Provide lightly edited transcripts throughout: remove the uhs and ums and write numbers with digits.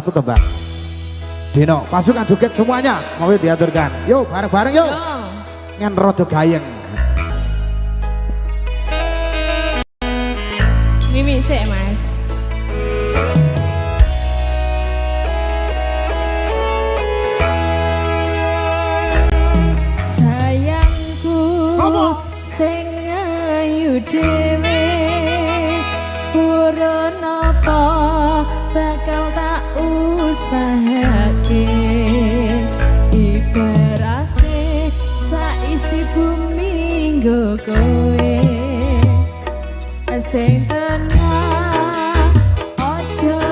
Satu tebak. Dino, pasukan joget semuanya mau diaturkan. Yuk bareng-bareng yuk. Ngan rodo gayeng. Mimi sih mas. Sayangku sing ayu dhewe purun apa bakal tak usahake ibarate saisi bumi nggo kowe sing tenang ojo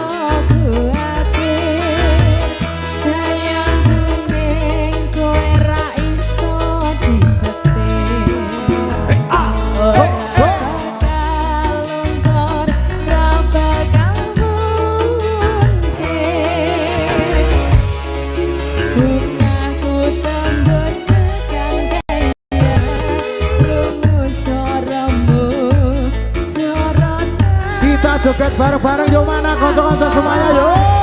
kuwate sayangku ning kowe ra iso disetir joget bareng-bareng yuk, mana konco-konco semuanya yuk.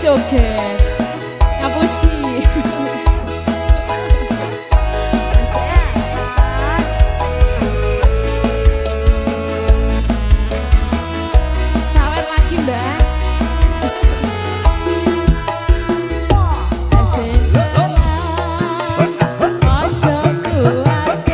joget ngapusi sawer lagi mbak ojo kuat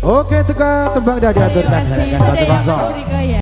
Oke, teka tembang dah diaturkan. Terima kasih. Dengan kata Sedaya konsol. Mas Rika ya.